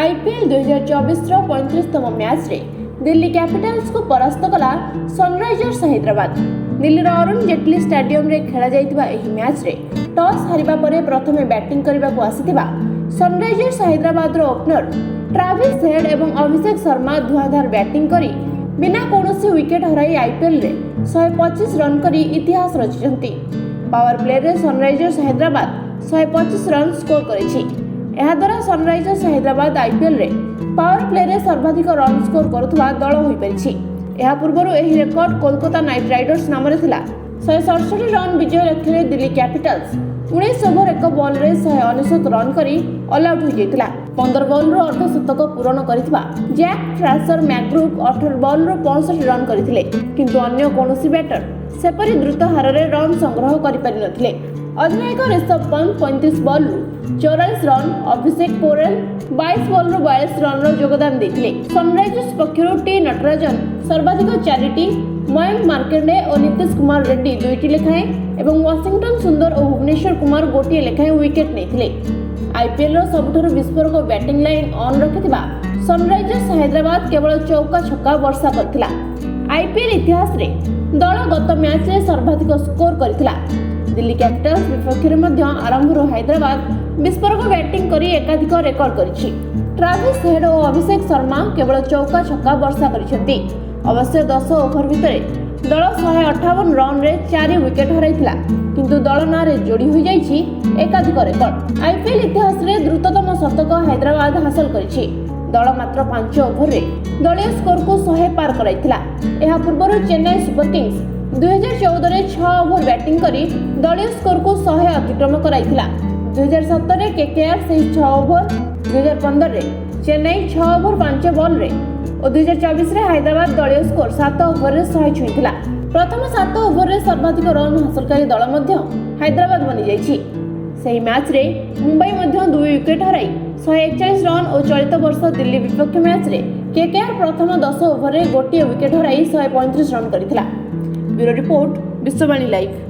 IPL 2024 35तम match रे Delhi Capitals को परास्त कला सनराइजर्स हैदराबाद। दिल्लीर अरुण जेटली स्टेडियम रे खेला जाइतिबा एही मैच रे टॉस हारिबा परे प्रथमे बैटिंग करबा को आसीतिबा सनराइजर्स हैदराबाद रो ओपनर ट्रेविस हेड एवं अभिषेक शर्मा धुआंधार बैटिंग करी बिना कोनोसी विकेट हराई आईपीएल रे 125 रन करी इतिहास रचिसंती। पावर प्ले रे सनराइजर्स हैदराबाद 125 रन स्कोर करिछि। ଏହା ଦ୍ୱାରା ସନରାଇଜର୍ସ ହାଇଦ୍ରାବାଦ ଆଇପିଏଲ୍ରେ ପାୱାର ପ୍ଲେରେ ସର୍ବାଧିକ ରନ୍ ସ୍କୋର କରୁଥିବା ଦଳ ହୋଇପାରିଛି। ଏହା ପୂର୍ବରୁ ଏହି ରେକର୍ଡ କୋଲକାତା ନାଇଟ୍ ରାଇଡର୍ସ ନାମରେ ଥିଲା। 167 ରନ୍ ବିଜୟ ଲକ୍ଷ୍ୟରେ ଦିଲ୍ଲୀ କ୍ୟାପିଟାଲ୍ସ 19 ଓଭର 1 ବଲ୍ରେ 199 ରନ୍ କରି ଅଲ୍ ଆଉଟ୍ ହୋଇଯାଇଥିଲା। 15 ବଲ୍ରୁ ଅର୍ଦ୍ଧଶତକ ପୂରଣ କରିଥିବା ଜ୍ୟାକ୍ ଫ୍ରାସର ମ୍ୟାକ୍ଗ୍ରୁପ୍ 18 ବଲ୍ରୁ 65 ରନ୍ କରିଥିଲେ, କିନ୍ତୁ ଅନ୍ୟ କୌଣସି ବ୍ୟାଟର ସେପରି ଦ୍ରୁତ ହାରରେ ରନ୍ ସଂଗ୍ରହ କରିପାରିନଥିଲେ। ଅଧିନାୟକ ରିଷଭ ପନ୍ତ 35 ବଲ୍ରୁ 44 ରନ୍, ଅଭିଷେକ ପୋରେଲ 22 ବଲ୍ରୁ 42 ରନ୍ର ଯୋଗଦାନ ଦେଇଥିଲେ। ସନରାଇଜର୍ସ ପକ୍ଷରୁ ଟି ନଟରାଜନ ସର୍ବାଧିକ 4ଟି, ମୟଙ୍କ ମାର୍କଣ୍ଡେ ଓ ନୀତିଶ କୁମାର ରେଡ୍ଡି 2ଟି ଲେଖାଏଁ ଏବଂ ୱାଶିଂଟନ ସୁନ୍ଦର ଓ ଭୁବନେଶ୍ୱର କୁମାର ଗୋଟିଏ ଲେଖାଏଁ ୱିକେଟ୍ ନେଇଥିଲେ। ଆଇପିଏଲ୍ର ସବୁଠାରୁ ବିସ୍ଫୋରକ ବ୍ୟାଟିଂ ଲାଇନ୍ ଅନ୍ ରଖିଥିବା ସନରାଇଜର୍ସ ହାଇଦ୍ରାବାଦ କେବଳ ଚୌକା ଛକା ବର୍ଷା କରିଥିଲା। ଆଇପିଏଲ୍ ଇତିହାସରେ ଦଳ ଗତ ମ୍ୟାଚ୍ରେ ସର୍ବାଧିକ ସ୍କୋର କରିଥିଲା। दिल्ली कैपिटल्स विपक्ष में आरंभ हैदराबाद विस्फोरक बैटिंग कर एकाधिक रेकर्ड करिछि। ट्रेविस हेड और अभिषेक शर्मा केवल चौका छक्का वर्षा करिसेंती। अवश्य 10 ओभर भितर दल 158 रन रे 4 विकेट हराइथिला, किंतु दल ना रे जोड़ी हो जाइछि एकाधिक रेकर्ड। आईपीएल इतिहास रे द्रुततम शतक हैदराबाद हासिल करिछि। दल मात्र 5 ओभर रे दलीय स्कोर को 100 पार कराइथिला। एहा पूर्व चेन्नई सुपर किंग्स 2014 रे 6 ओभर बैटिंग करी दलीय स्कोर को 100 अतिक्रम कराइथिला। 2017 रे केकेआर से 6 ओभर, 2015 रे चेन्नई 6 ओभर 5 बॉल रे और 2024 रे हैदराबाद दलीय स्कोर 7 ओभर रे 100 छुईथिला। प्रथम 7 ओभर रे सर्वाधिक रन हासिलकारी दल मध्य हैदराबाद बनि जाइछि। सेही मैच रे मुंबई मध्य 2 विकेट हराई 141 रन और चलित वर्ष दिल्ली विपक्ष मैच रे केकेआर प्रथम 10 ओभर रे गोटिए विकेट हराई 135 रन करिथिला। Bureau report, Vishwavani live.